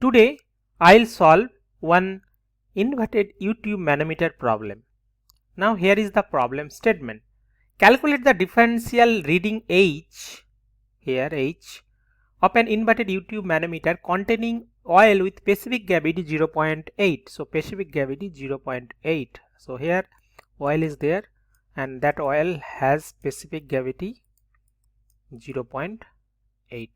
Today I'll solve one inverted U-tube manometer problem. Now here is the problem statement. Calculate the differential reading H, here H, of an inverted U-tube manometer containing oil with specific gravity 0.8. So specific gravity 0.8. So here oil is there and that oil has specific gravity 0.8.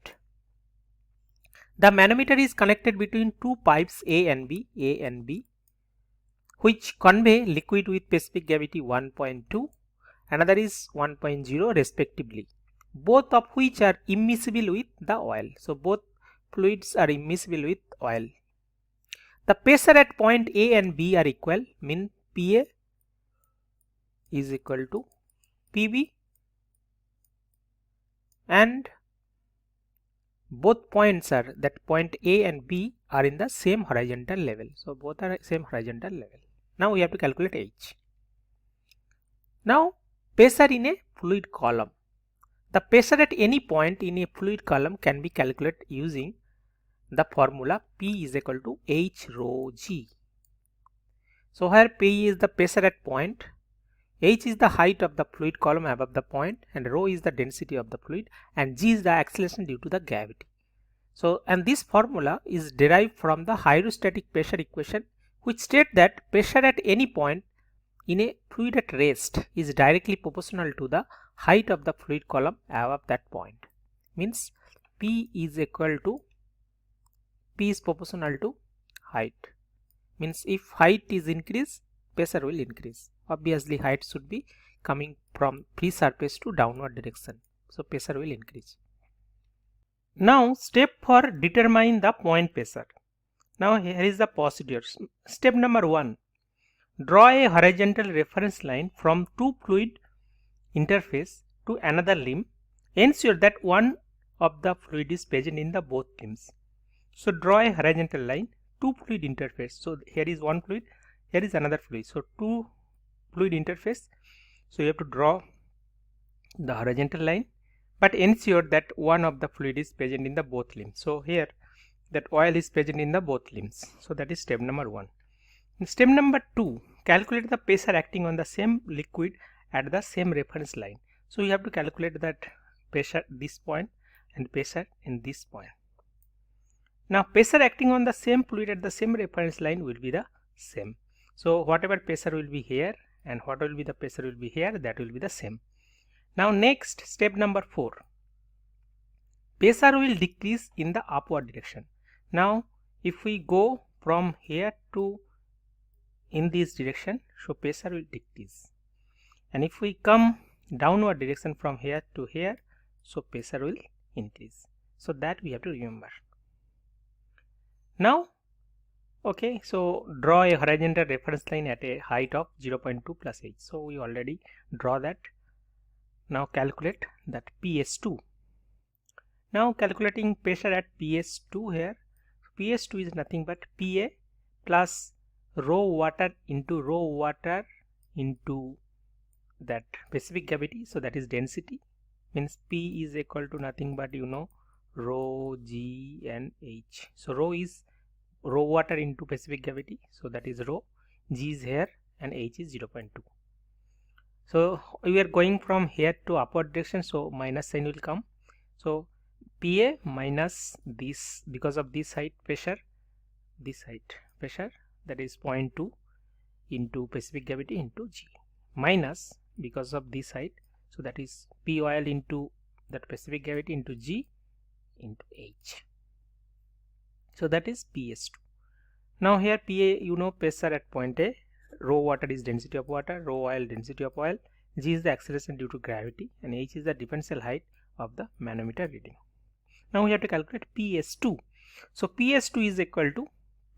The manometer is connected between two pipes A and B, which convey liquid with specific gravity 1.2, another is 1.0 respectively, both of which are immiscible with the oil. So both fluids are immiscible with oil. The pressure at point A and B are equal, mean PA is equal to PB, and both points are, that point A and B are in the same horizontal level. So both are same horizontal level. Now we have to calculate H. Now pressure in a fluid column. The pressure at any point in a fluid column can be calculated using the formula P is equal to H rho G. So here P is the pressure at point, H is the height of the fluid column above the point, and rho is the density of the fluid, and G is the acceleration due to the gravity. So, and this formula is derived from the hydrostatic pressure equation, which states that pressure at any point in a fluid at rest is directly proportional to the height of the fluid column above that point. Means P is equal to, P is proportional to height. Means if height is increased, pressure will increase. Obviously height should be coming from free surface to downward direction. So pressure will increase. Now step for determine the point pressure. Now here is the procedure. Step number 1. Draw a horizontal reference line from two fluid interface to another limb. Ensure that one of the fluid is present in the both limbs. So draw a horizontal line, two fluid interface. So here is one fluid, here is another fluid. So two fluid interface. So you have to draw the horizontal line, but ensure that one of the fluid is present in the both limbs. So here that oil is present in the both limbs. So that is step number 1. In step number 2, calculate the pressure acting on the same liquid at the same reference line. So you have to calculate that pressure this point and pressure in this point. Now pressure acting on the same fluid at the same reference line will be the same. So whatever pressure will be here and what will be the pressure will be here, that will be the same. Now next, step number 4. Pressure will decrease in the upward direction. Now if we go from here to in this direction, so pressure will decrease. And if we come downward direction from here to here, so pressure will increase. So that we have to remember. Now okay, so draw a horizontal reference line at a height of 0.2 plus h. So we already draw that. Now calculate that PS2. Now calculating pressure at PS2 here. PS2 is nothing but PA plus rho water into that specific gravity. So that is density. Means P is equal to nothing but rho G and H. So rho is rho water into specific gravity. So that is rho. G is here and H is 0.2. So we are going from here to upward direction, so minus sign will come. So PA minus this, because of this height pressure, that is 0.2 into specific gravity into G, minus because of this height, so that is P oil into that specific gravity into G into H. So that is PS2. Now here PA, pressure at point A, rho water is density of water, rho oil density of oil, G is the acceleration due to gravity, and H is the differential height of the manometer reading. Now we have to calculate PS2. So PS2 is equal to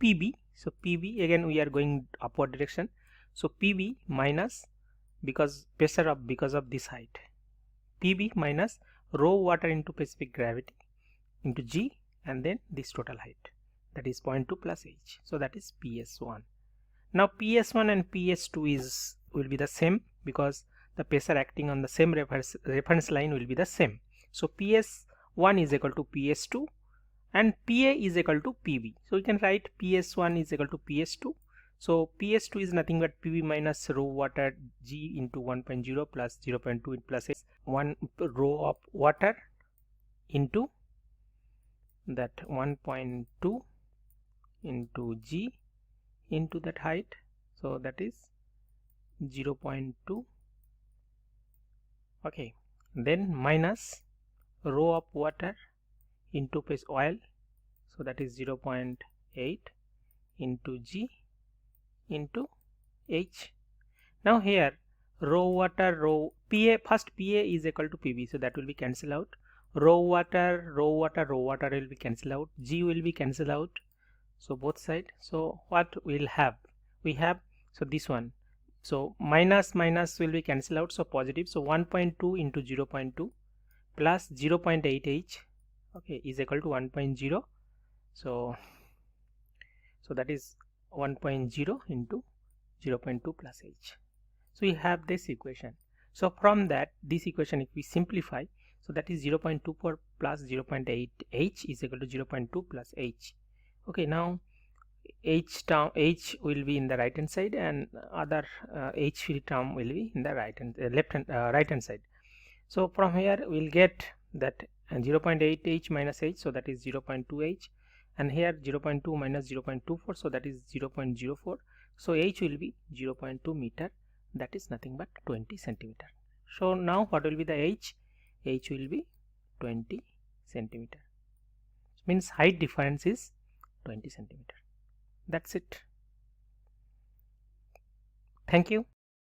PB. So PB, again we are going upward direction. So PB minus, because of this height, PB minus rho water into specific gravity into G, and then this total height, that is 0.2 plus H. So that is PS1. Now PS1 and PS2 will be the same, because the pressure acting on the same reference line will be the same. So PS1 is equal to PS2, and PA is equal to PV. So we can write PS1 is equal to PS2. So PS2 is nothing but PV minus row water G into 1.0 plus 0.2 plus 1 row of water into that 1.2 into G into that height. So that is 0.2. Okay, then minus row of water into phase oil, so that is 0.8 into G into H. Now here row water, row PA, first PA is equal to PV, so that will be cancelled out. Row water, row water, row water will be cancelled out. G will be cancelled out, so both side. So what we'll have, we have, so this one, so minus minus will be cancelled out, so positive. So 1.2 into 0.2 plus 0.8 H, okay, is equal to 1.0. So that is 1.0 into 0.2 plus H. So we have this equation. So from that, this equation if we simplify, so that is 0.24 plus 0.8 H is equal to 0.2 plus H. Okay, now H will be in the right hand side, and other H free term will be in the right hand side. So from here we'll get that 0.8 H minus H, so that is 0.2 H, and here 0.2 minus 0.24, so that is 0.04. So H will be 0.2 meter, that is nothing but 20 centimeter. So now what will be the H? H will be 20 centimeter. Means height difference is 20 centimeter. That's it. Thank you.